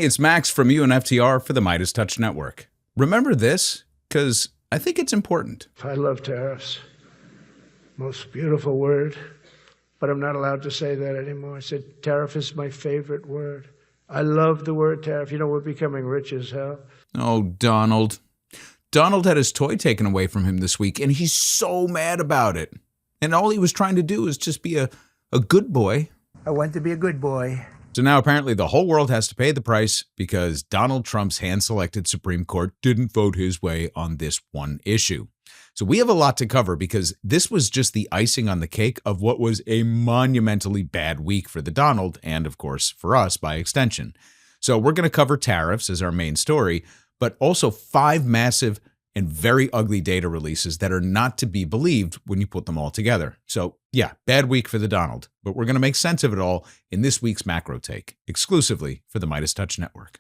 Hey, it's Max from UNFTR for the MeidasTouch Network. Remember this, because I think it's important. I love tariffs. Most beautiful word, but I'm not allowed to say that anymore. I said tariff is my favorite word. I love the word tariff. You know, we're becoming rich as hell. Oh, Donald. Donald had his toy taken away from him this week, and he's so mad about it. And all he was trying to do is just be a good boy. I want to be a good boy. So now apparently the whole world has to pay the price because Donald Trump's hand-selected Supreme Court didn't vote his way on this one issue. So we have a lot to cover because this was just the icing on the cake of what was a monumentally bad week for the Donald and, of course, for us by extension. So we're going to cover tariffs as our main story, but also 5 massive and very ugly data releases that are not to be believed when you put them all together. So yeah, bad week for the Donald, but we're going to make sense of it all in this week's Macro Take, exclusively for the MeidasTouch Network.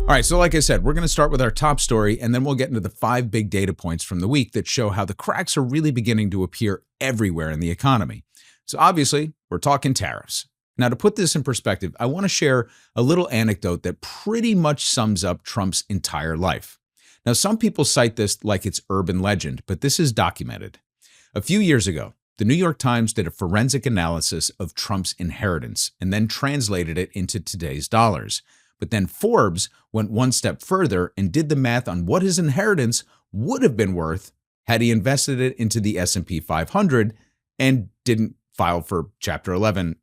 All right, so like I said, we're going to start with our top story, and then we'll get into the 5 big data points from the week that show how the cracks are really beginning to appear everywhere in the economy. So obviously, we're talking tariffs. Now, to put this in perspective, I want to share a little anecdote that pretty much sums up Trump's entire life. Now, some people cite this like it's urban legend, but this is documented. A few years ago, the New York Times did a forensic analysis of Trump's inheritance and then translated it into today's dollars. But then Forbes went one step further and did the math on what his inheritance would have been worth had he invested it into the S&P 500 and didn't file for Chapter 11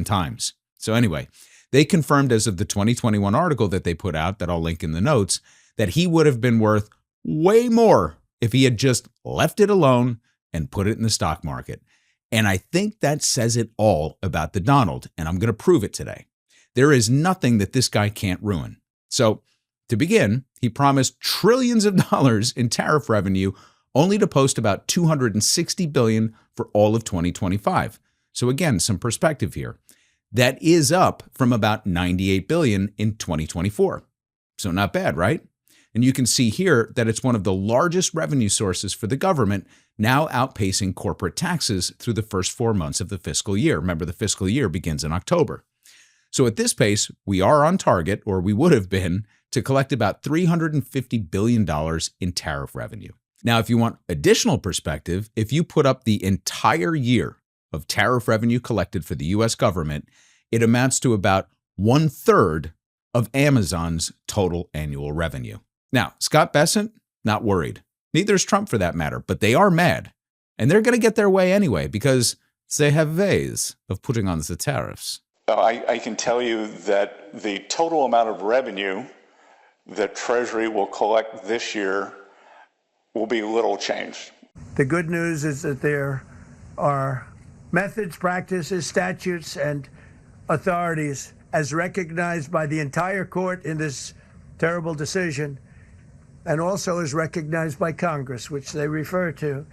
times. So anyway, they confirmed as of the 2021 article that they put out, that I'll link in the notes, that he would have been worth way more if he had just left it alone and put it in the stock market. And I think that says it all about the Donald, and I'm going to prove it today. There is nothing that this guy can't ruin. So to begin, he promised trillions of dollars in tariff revenue only to post about $260 billion for all of 2025. So again, some perspective here. That is up from about $98 billion in 2024. So not bad, right? And you can see here that it's one of the largest revenue sources for the government, now outpacing corporate taxes through the first 4 months of the fiscal year. Remember, the fiscal year begins in October. So at this pace, we are on target, or we would have been, to collect about $350 billion in tariff revenue. Now, if you want additional perspective, if you put up the entire year of tariff revenue collected for the U.S. government, it amounts to about 1/3 of Amazon's total annual revenue. Now, Scott Bessent, not worried. Neither is Trump for that matter, but they are mad. And they're going to get their way anyway because they have ways of putting on the tariffs. I can tell you that the total amount of revenue that Treasury will collect this year will be little changed. The good news is that there are methods, practices, statutes, and authorities as recognized by the entire court in this terrible decision, and also as recognized by Congress, which they refer to,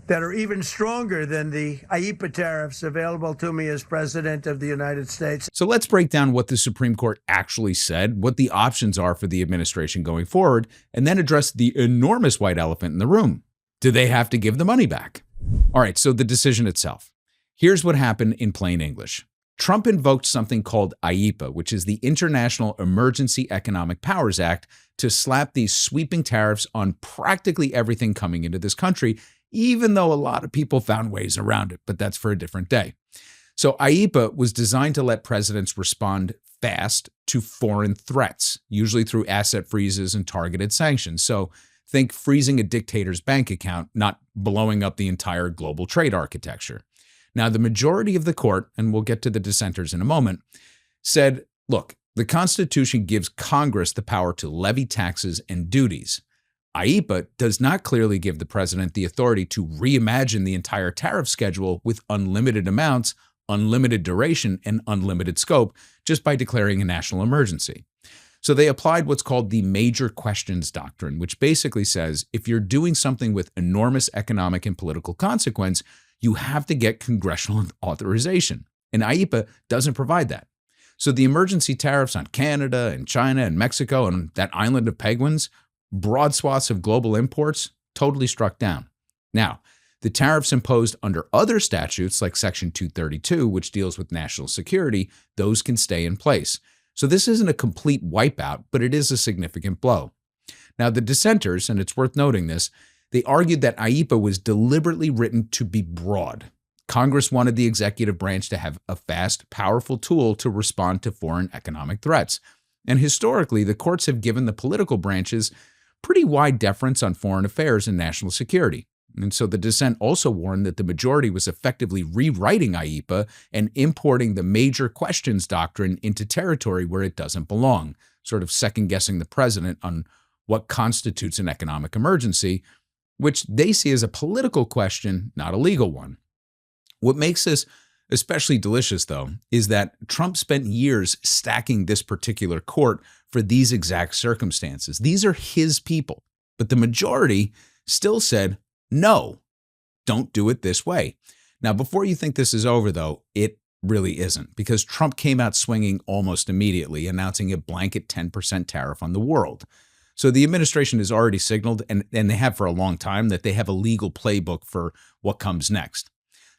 that are even stronger than the IEEPA tariffs available to me as President of the United States. So let's break down what the Supreme Court actually said, what the options are for the administration going forward, and then address the enormous white elephant in the room. Do they have to give the money back? All right, so the decision itself. Here's what happened in plain English. Trump invoked something called IEEPA, which is the International Emergency Economic Powers Act, to slap these sweeping tariffs on practically everything coming into this country, even though a lot of people found ways around it, but that's for a different day. So IEEPA was designed to let presidents respond fast to foreign threats, usually through asset freezes and targeted sanctions. So think freezing a dictator's bank account, not blowing up the entire global trade architecture. Now, the majority of the court, and we'll get to the dissenters in a moment, said, look, the Constitution gives Congress the power to levy taxes and duties. IEEPA does not clearly give the president the authority to reimagine the entire tariff schedule with unlimited amounts, unlimited duration, and unlimited scope just by declaring a national emergency. So they applied what's called the major questions doctrine, which basically says if you're doing something with enormous economic and political consequence, you have to get congressional authorization. And IEEPA doesn't provide that. So the emergency tariffs on Canada and China and Mexico and that island of penguins, broad swaths of global imports, totally struck down. Now, the tariffs imposed under other statutes like Section 232, which deals with national security, those can stay in place. So this isn't a complete wipeout, but it is a significant blow. Now, the dissenters, and it's worth noting this, they argued that IEEPA was deliberately written to be broad. Congress wanted the executive branch to have a fast, powerful tool to respond to foreign economic threats. And historically, the courts have given the political branches pretty wide deference on foreign affairs and national security. And so the dissent also warned that the majority was effectively rewriting IEEPA and importing the major questions doctrine into territory where it doesn't belong, sort of second-guessing the president on what constitutes an economic emergency, which they see as a political question, not a legal one. What makes this especially delicious, though, is that Trump spent years stacking this particular court for these exact circumstances. These are his people, but the majority still said, no, don't do it this way. Now, before you think this is over, though, it really isn't, because Trump came out swinging almost immediately, announcing a blanket 10% tariff on the world. So the administration has already signaled, and they have for a long time, that they have a legal playbook for what comes next.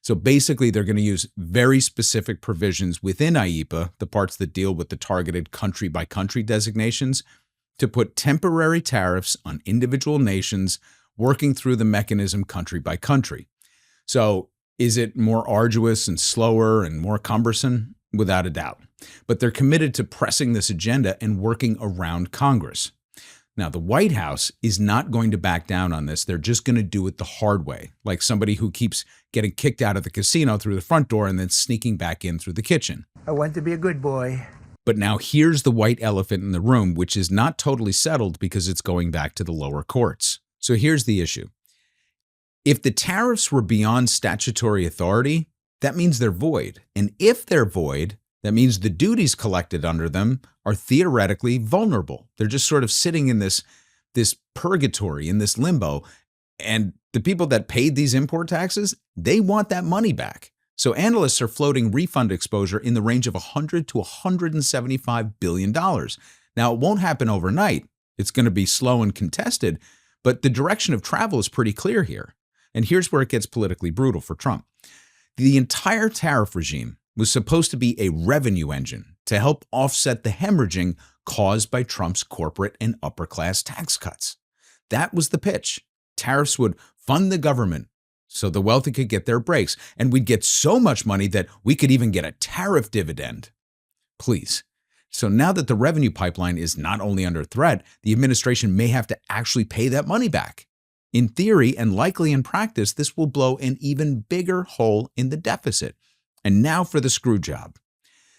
So basically, they're going to use very specific provisions within IEEPA, the parts that deal with the targeted country-by-country designations, to put temporary tariffs on individual nations working through the mechanism country by country. So is it more arduous and slower and more cumbersome? Without a doubt. But they're committed to pressing this agenda and working around Congress. Now, the White House is not going to back down on this. They're just going to do it the hard way, like somebody who keeps getting kicked out of the casino through the front door and then sneaking back in through the kitchen. I want to be a good boy. But now here's the white elephant in the room, which is not totally settled because it's going back to the lower courts. So here's the issue. If the tariffs were beyond statutory authority, that means they're void. And if they're void, that means the duties collected under them are theoretically vulnerable. They're just sort of sitting in this purgatory, in this limbo. And the people that paid these import taxes, they want that money back. So analysts are floating refund exposure in the range of $100 to $175 billion. Now, it won't happen overnight. It's going to be slow and contested, but the direction of travel is pretty clear here. And here's where it gets politically brutal for Trump. The entire tariff regime was supposed to be a revenue engine to help offset the hemorrhaging caused by Trump's corporate and upper-class tax cuts. That was the pitch. Tariffs would fund the government so the wealthy could get their breaks, and we'd get so much money that we could even get a tariff dividend. Please. So now that the revenue pipeline is not only under threat, the administration may have to actually pay that money back. In theory, and likely in practice, this will blow an even bigger hole in the deficit. And now for the screw job.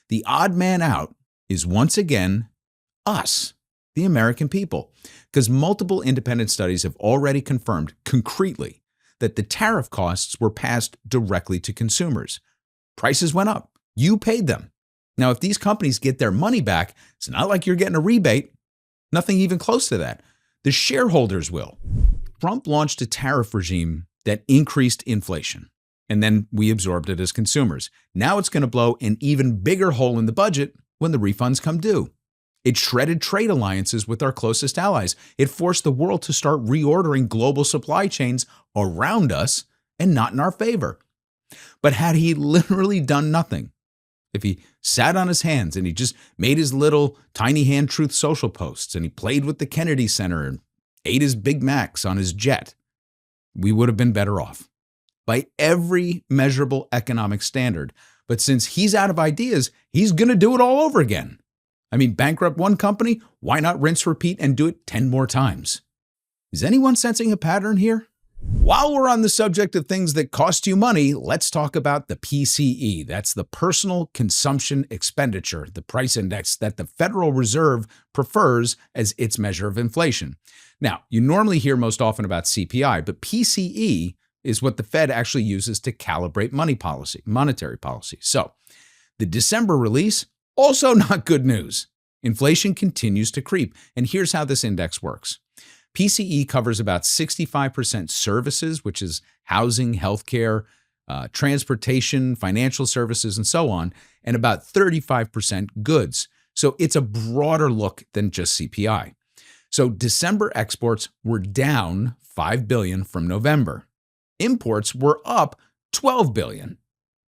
The odd man out is once again us, the American people, because multiple independent studies have already confirmed concretely that the tariff costs were passed directly to consumers. Prices went up. You paid them. Now, if these companies get their money back, it's not like you're getting a rebate. Nothing even close to that. The shareholders will. Trump launched a tariff regime that increased inflation, and then we absorbed it as consumers. Now it's going to blow an even bigger hole in the budget when the refunds come due. It shredded trade alliances with our closest allies. It forced the world to start reordering global supply chains around us and not in our favor. But had he literally done nothing, if he sat on his hands and he just made his little tiny hand truth social posts and he played with the Kennedy Center and ate his Big Macs on his jet, we would have been better off by every measurable economic standard. But since he's out of ideas, he's going to do it all over again. I mean, bankrupt one company, why not rinse, repeat, and do it 10 more times? Is anyone sensing a pattern here? While we're on the subject of things that cost you money, let's talk about the PCE. That's the Personal Consumption Expenditure, the price index that the Federal Reserve prefers as its measure of inflation. Now, you normally hear most often about CPI, but PCE is what the Fed actually uses to calibrate monetary policy. So, the December release, also not good news. Inflation continues to creep, and here's how this index works. PCE covers about 65% services, which is housing, healthcare, transportation, financial services, and so on, and about 35% goods. So it's a broader look than just CPI. So December exports were down $5 billion from November. Imports were up $12 billion.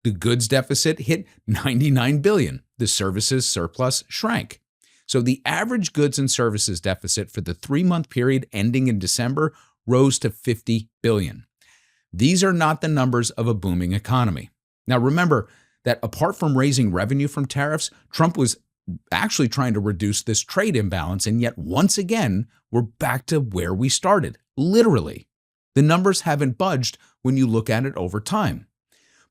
The goods deficit hit $99 billion. The services surplus shrank. So the average goods and services deficit for the 3-month period ending in December rose to $50 billion. These are not the numbers of a booming economy. Now remember that apart from raising revenue from tariffs, Trump was actually trying to reduce this trade imbalance, and yet once again, we're back to where we started, literally. The numbers haven't budged when you look at it over time.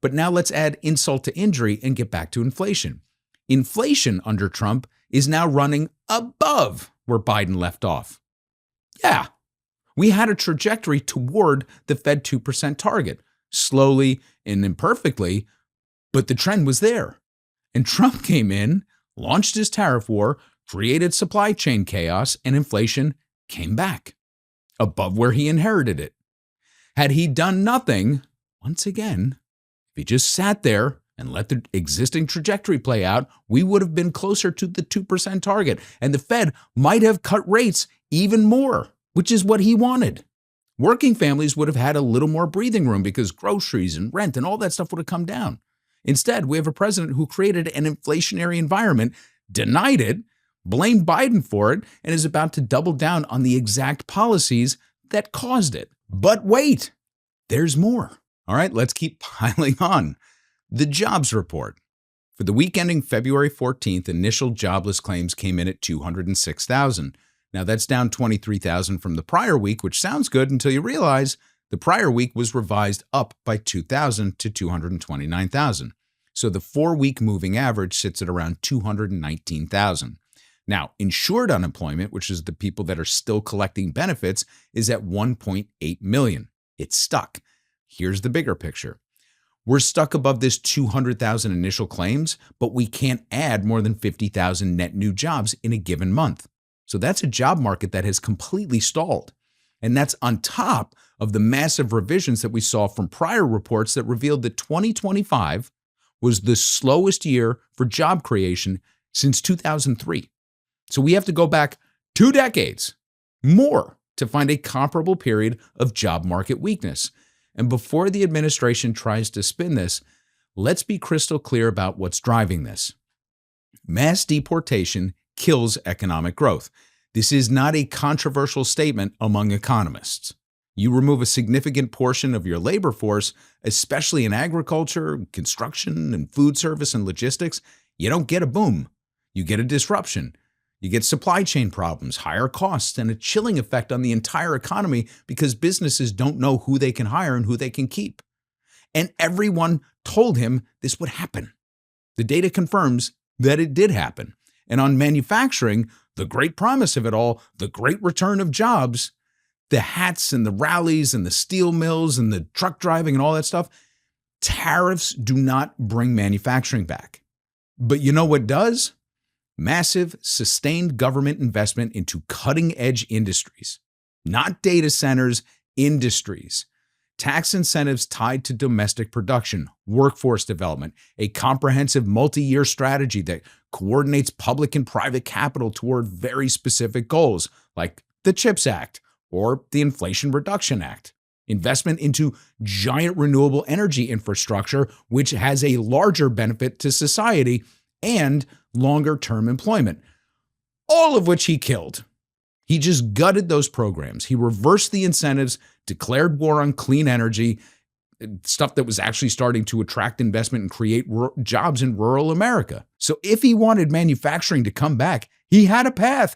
But now let's add insult to injury and get back to inflation. Inflation under Trump is now running above where Biden left off. Yeah, we had a trajectory toward the Fed 2% target, slowly and imperfectly, but the trend was there. And Trump came in, launched his tariff war, created supply chain chaos, and inflation came back above where he inherited it. Had he done nothing, once again, if he just sat there and let the existing trajectory play out, we would have been closer to the 2% target, and the Fed might have cut rates even more, which is what he wanted. Working families would have had a little more breathing room because groceries and rent and all that stuff would have come down. Instead, we have a president who created an inflationary environment, denied it, blamed Biden for it, and is about to double down on the exact policies that caused it. But wait, there's more. All right, let's keep piling on. The jobs report. For the week ending February 14th, initial jobless claims came in at 206,000. Now that's down 23,000 from the prior week, which sounds good until you realize the prior week was revised up by 2,000 to 229,000. So the 4-week moving average sits at around 219,000. Now, insured unemployment, which is the people that are still collecting benefits, is at 1.8 million. It's stuck. Here's the bigger picture. We're stuck above this 200,000 initial claims, but we can't add more than 50,000 net new jobs in a given month. So that's a job market that has completely stalled. And that's on top of the massive revisions that we saw from prior reports that revealed that 2025 was the slowest year for job creation since 2003. So we have to go back 2 decades more to find a comparable period of job market weakness. And before the administration tries to spin this, let's be crystal clear about what's driving this. Mass deportation kills economic growth. This is not a controversial statement among economists. You remove a significant portion of your labor force, especially in agriculture, construction, and food service and logistics, you don't get a boom. You get a disruption. You get supply chain problems, higher costs, and a chilling effect on the entire economy because businesses don't know who they can hire and who they can keep. And everyone told him this would happen. The data confirms that it did happen. And on manufacturing, the great promise of it all, the great return of jobs, the hats and the rallies and the steel mills and the truck driving and all that stuff, tariffs do not bring manufacturing back. But you know what does? Massive, sustained government investment into cutting-edge industries, not data centers, industries. Tax incentives tied to domestic production, workforce development, a comprehensive multi-year strategy that coordinates public and private capital toward very specific goals, like the CHIPS Act or the Inflation Reduction Act. Investment into giant renewable energy infrastructure, which has a larger benefit to society, and longer-term employment, all of which he killed. He just gutted those programs. He reversed the incentives, declared war on clean energy, stuff that was actually starting to attract investment and create jobs in rural America. So if he wanted manufacturing to come back, he had a path.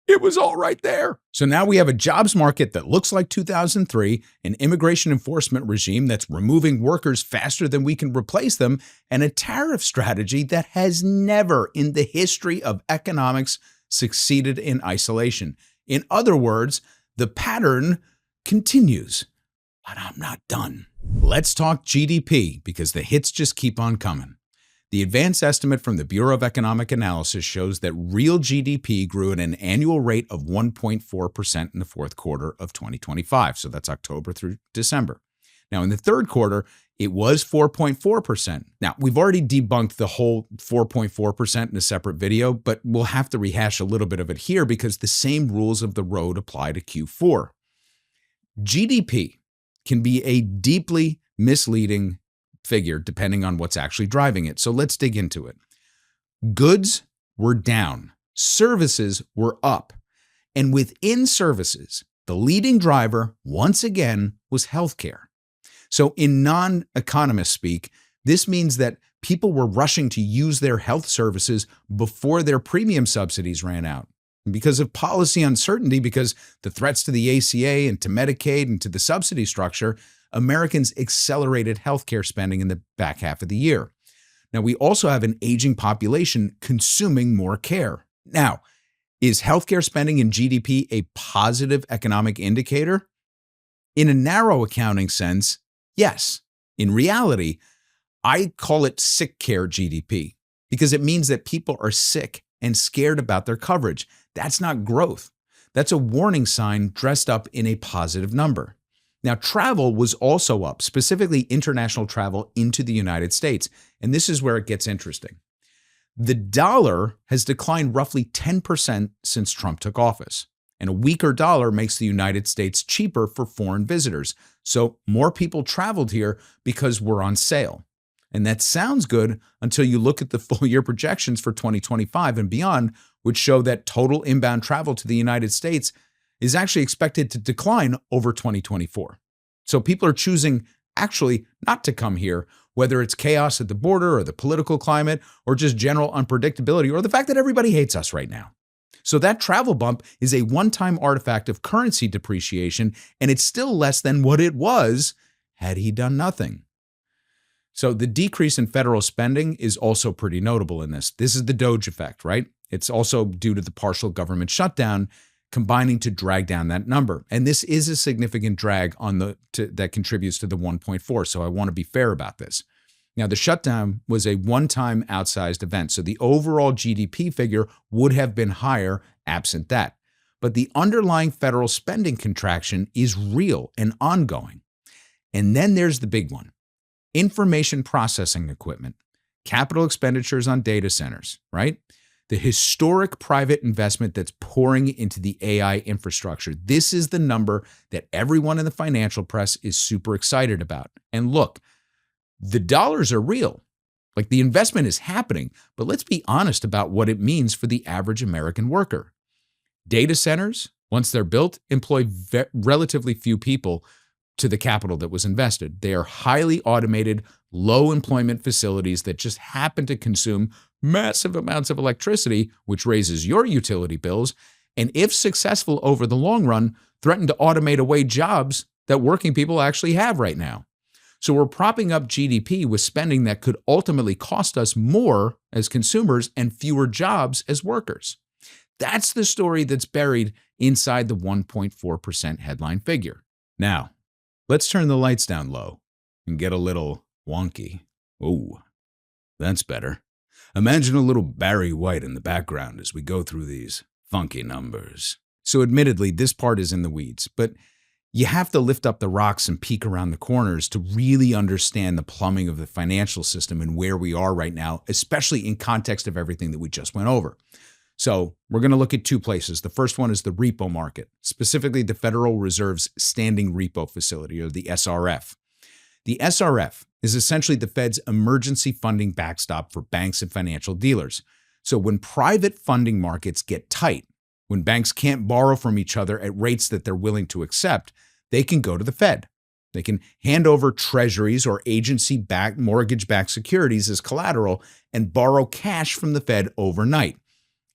It was all right there. So now we have a jobs market that looks like 2003, an immigration enforcement regime that's removing workers faster than we can replace them, and a tariff strategy that has never in the history of economics succeeded in isolation. In other words, the pattern continues. But I'm not done. Let's talk GDP because the hits just keep on coming. The advanced estimate from the Bureau of Economic Analysis shows that real GDP grew at an annual rate of 1.4% in the fourth quarter of 2025. So that's October through December. Now, in the third quarter, it was 4.4%. Now, we've already debunked the whole 4.4% in a separate video, but we'll have to rehash a little bit of it here because the same rules of the road apply to Q4. GDP can be a deeply misleading figure depending on what's actually driving it. So let's dig into it. Goods were down, services were up, and within services, the leading driver, once again, was healthcare. So in non-economist speak, this means that people were rushing to use their health services before their premium subsidies ran out. Because of policy uncertainty, because the threats to the ACA and to Medicaid and to the subsidy structure, Americans accelerated healthcare spending in the back half of the year. Now, we also have an aging population consuming more care. Now, is healthcare spending in GDP a positive economic indicator? In a narrow accounting sense, yes. In reality, I call it sick care GDP because it means that people are sick and scared about their coverage. That's not growth. That's a warning sign dressed up in a positive number. Now, travel was also up, specifically international travel into the United States. And this is where it gets interesting. The dollar has declined roughly 10% since Trump took office. And a weaker dollar makes the United States cheaper for foreign visitors. So more people traveled here because we're on sale. And that sounds good until you look at the full year projections for 2025 and beyond, which show that total inbound travel to the United States is actually expected to decline over 2024. So people are choosing actually not to come here, whether it's chaos at the border or the political climate or just general unpredictability or the fact that everybody hates us right now. So that travel bump is a one-time artifact of currency depreciation, and it's still less than what it was had he done nothing. So the decrease in federal spending is also pretty notable in this. This is the Doge effect, right? It's also due to the partial government shutdown combining to drag down that number. And this is a significant drag on that contributes to the 1.4. So I want to be fair about this. Now, the shutdown was a one-time outsized event. So the overall GDP figure would have been higher absent that. But the underlying federal spending contraction is real and ongoing. And then there's the big one. Information processing equipment, capital expenditures on data centers, right? The historic private investment that's pouring into the AI infrastructure. This is the number that everyone in the financial press is super excited about. And look, the dollars are real. Like the investment is happening, but let's be honest about what it means for the average American worker. Data centers, once they're built, employ relatively few people to the capital that was invested. They are highly automated, low employment facilities that just happen to consume massive amounts of electricity, which raises your utility bills, and if successful over the long run, threaten to automate away jobs that working people actually have right now. So we're propping up GDP with spending that could ultimately cost us more as consumers and fewer jobs as workers. That's the story that's buried inside the 1.4% headline figure. Now, let's turn the lights down low and get a little wonky. Ooh, that's better. Imagine a little Barry White in the background as we go through these funky numbers. So admittedly, this part is in the weeds, but you have to lift up the rocks and peek around the corners to really understand the plumbing of the financial system and where we are right now, especially in context of everything that we just went over. So we're going to look at two places. The first one is the repo market, specifically the Federal Reserve's Standing Repo Facility, or the SRF. The SRF is essentially the Fed's emergency funding backstop for banks and financial dealers. So when private funding markets get tight, when banks can't borrow from each other at rates that they're willing to accept, they can go to the Fed. They can hand over treasuries or agency-backed mortgage-backed securities as collateral and borrow cash from the Fed overnight.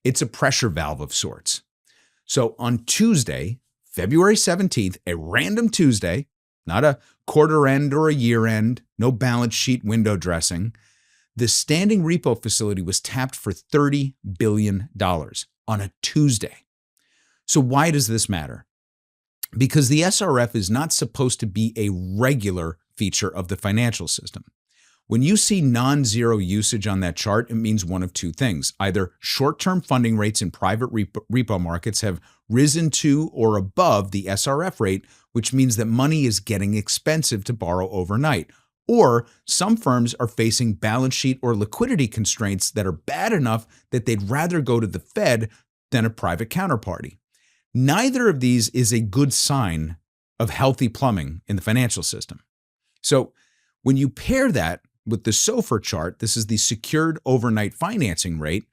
It's a pressure valve of sorts. So on Tuesday, February 17th, a random Tuesday, not a quarter end or a year end, no balance sheet window dressing, the Standing Repo Facility was tapped for $30 billion on a Tuesday. So why does this matter? Because the SRF is not supposed to be a regular feature of the financial system. When you see non-zero usage on that chart, it means one of two things. Either short-term funding rates in private repo markets have risen to or above the SRF rate, which means that money is getting expensive to borrow overnight. Or some firms are facing balance sheet or liquidity constraints that are bad enough that they'd rather go to the Fed than a private counterparty. Neither of these is a good sign of healthy plumbing in the financial system. So when you pair that with the SOFR chart, this is the secured overnight financing rate,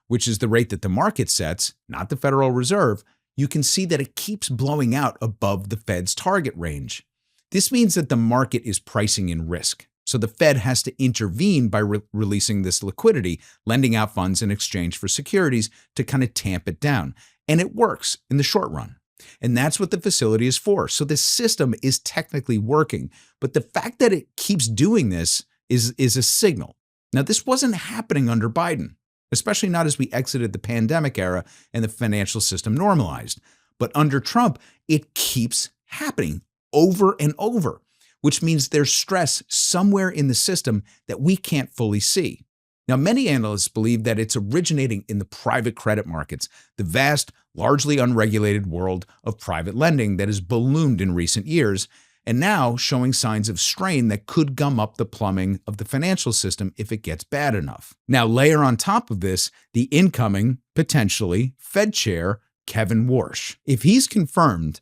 which is the rate that the market sets, not the Federal Reserve, you can see that it keeps blowing out above the Fed's target range. This means that the market is pricing in risk. So the Fed has to intervene by releasing this liquidity, lending out funds in exchange for securities to kind of tamp it down. And it works in the short run. And that's what the facility is for. So the system is technically working. But the fact that it keeps doing this is a signal. Now, this wasn't happening under Biden, especially not as we exited the pandemic era and the financial system normalized. But under Trump, it keeps happening over and over, which means there's stress somewhere in the system that we can't fully see. Now, many analysts believe that it's originating in the private credit markets, the vast, largely unregulated world of private lending that has ballooned in recent years, and now showing signs of strain that could gum up the plumbing of the financial system if it gets bad enough. Now, layer on top of this the incoming, potentially, Fed chair, Kevin Warsh. If he's confirmed,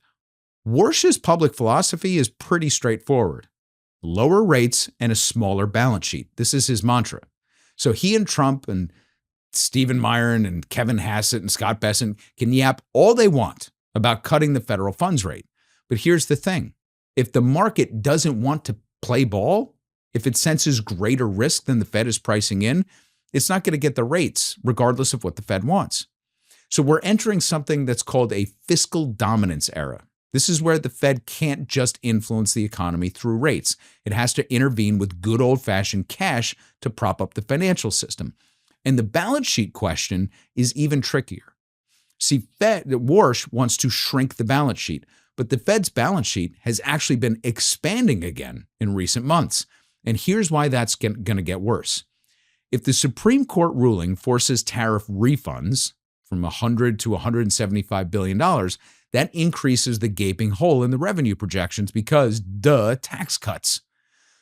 Warsh's public philosophy is pretty straightforward. Lower rates and a smaller balance sheet. This is his mantra. So he and Trump and Stephen Myron and Kevin Hassett and Scott Bessent can yap all they want about cutting the federal funds rate. But here's the thing. If the market doesn't want to play ball, if it senses greater risk than the Fed is pricing in, it's not going to get the rates, regardless of what the Fed wants. So we're entering something that's called a fiscal dominance era. This is where the Fed can't just influence the economy through rates. It has to intervene with good old-fashioned cash to prop up the financial system. And the balance sheet question is even trickier. See, Warsh wants to shrink the balance sheet, but the Fed's balance sheet has actually been expanding again in recent months. And here's why that's going to get worse. If the Supreme Court ruling forces tariff refunds from $100 to $175 billion, that increases the gaping hole in the revenue projections because, tax cuts.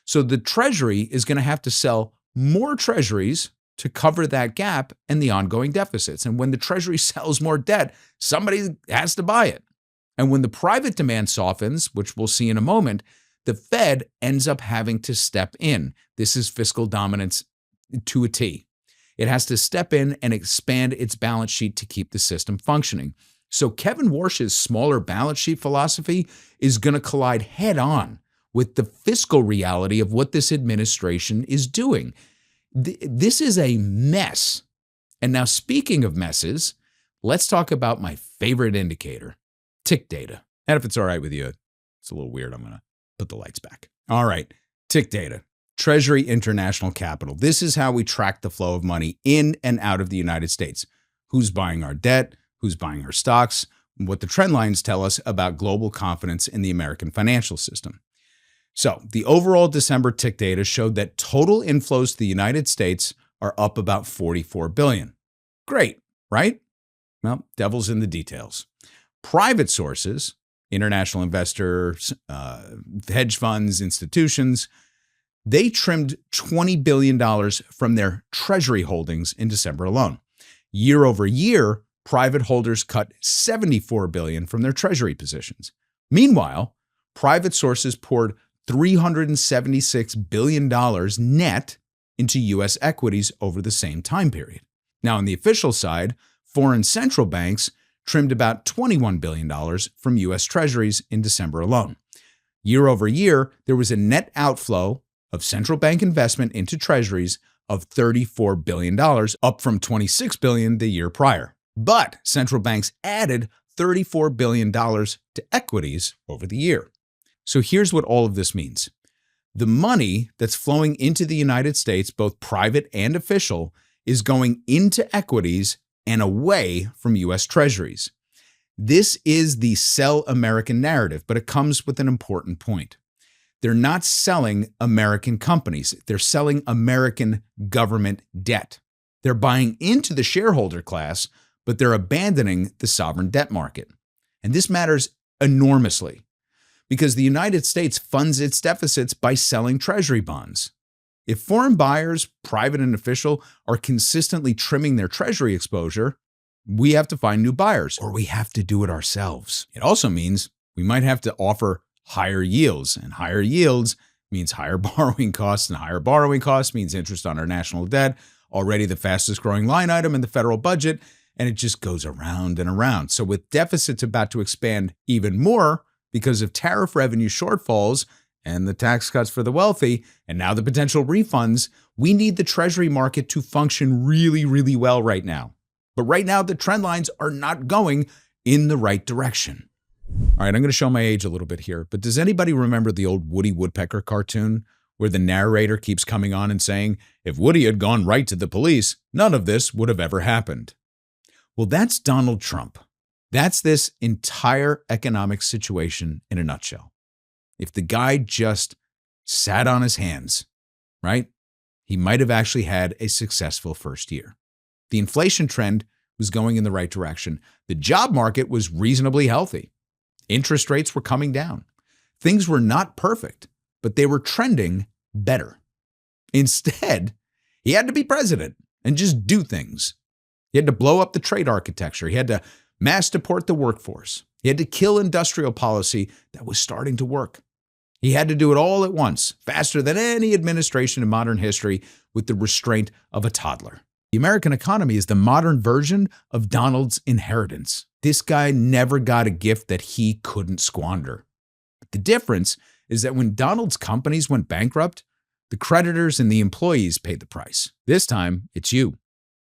So the Treasury is going to have to sell more treasuries to cover that gap and the ongoing deficits. And when the Treasury sells more debt, somebody has to buy it. And when the private demand softens, which we'll see in a moment, the Fed ends up having to step in. This is fiscal dominance to a T. It has to step in and expand its balance sheet to keep the system functioning. So Kevin Warsh's smaller balance sheet philosophy is going to collide head on with the fiscal reality of what this administration is doing. This is a mess. And now, speaking of messes, let's talk about my favorite indicator, TIC Data. And if it's all right with you, it's a little weird. I'm going to put the lights back. All right, TIC Data, Treasury International Capital. This is how we track the flow of money in and out of the United States. Who's buying our debt? Who's buying our stocks? What the trend lines tell us about global confidence in the American financial system. So the overall December TIC data showed that total inflows to the United States are up about $44 billion. Great, right? Well, devil's in the details. Private sources, international investors, hedge funds, institutions, they trimmed $20 billion from their Treasury holdings in December alone. Year over year, private holders cut $74 billion from their Treasury positions. Meanwhile, private sources poured $376 billion net into U.S. equities over the same time period. Now, on the official side, foreign central banks trimmed about $21 billion from U.S. Treasuries in December alone. Year over year, there was a net outflow of central bank investment into Treasuries of $34 billion, up from $26 billion the year prior. But central banks added $34 billion to equities over the year. So here's what all of this means. The money that's flowing into the United States, both private and official, is going into equities and away from U.S. Treasuries. This is the sell American narrative, but it comes with an important point. They're not selling American companies. They're selling American government debt. They're buying into the shareholder class, but they're abandoning the sovereign debt market. And this matters enormously because the United States funds its deficits by selling treasury bonds. If foreign buyers, private and official, are consistently trimming their treasury exposure, we have to find new buyers, or we have to do it ourselves. It also means we might have to offer higher yields. And higher yields means higher borrowing costs, and higher borrowing costs means interest on our national debt, already the fastest growing line item in the federal budget, and it just goes around and around. So with deficits about to expand even more because of tariff revenue shortfalls and the tax cuts for the wealthy, and now the potential refunds, we need the Treasury market to function really, really well right now. But right now, the trend lines are not going in the right direction. All right, I'm going to show my age a little bit here, but does anybody remember the old Woody Woodpecker cartoon where the narrator keeps coming on and saying, if Woody had gone right to the police, none of this would have ever happened? Well, that's Donald Trump. That's this entire economic situation in a nutshell. If the guy just sat on his hands, right, he might have actually had a successful first year. The inflation trend was going in the right direction. The job market was reasonably healthy. Interest rates were coming down. Things were not perfect, but they were trending better. Instead, he had to be president and just do things. He had to blow up the trade architecture. He had to mass deport the workforce. He had to kill industrial policy that was starting to work. He had to do it all at once, faster than any administration in modern history, with the restraint of a toddler. The American economy is the modern version of Donald's inheritance. This guy never got a gift that he couldn't squander. But the difference is that when Donald's companies went bankrupt, the creditors and the employees paid the price. This time, it's you.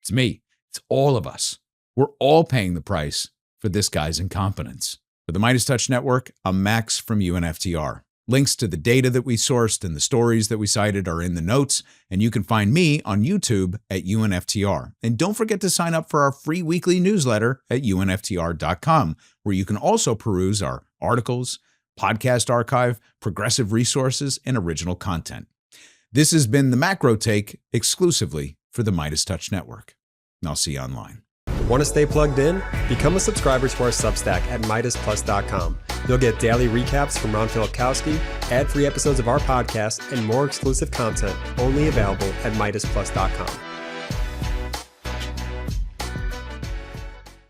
It's me. It's all of us. We're all paying the price for this guy's incompetence. For the MeidasTouch Network, I'm Max from UNFTR. Links to the data that we sourced and the stories that we cited are in the notes, and you can find me on YouTube at UNFTR. And don't forget to sign up for our free weekly newsletter at UNFTR.com, where you can also peruse our articles, podcast archive, progressive resources, and original content. This has been the Macro Take exclusively for the MeidasTouch Network. And I'll see you online. Want to stay plugged in? Become a subscriber to our Substack at MeidasPlus.com. You'll get daily recaps from Ron Filipkowski, ad-free episodes of our podcast, and more exclusive content only available at MeidasPlus.com.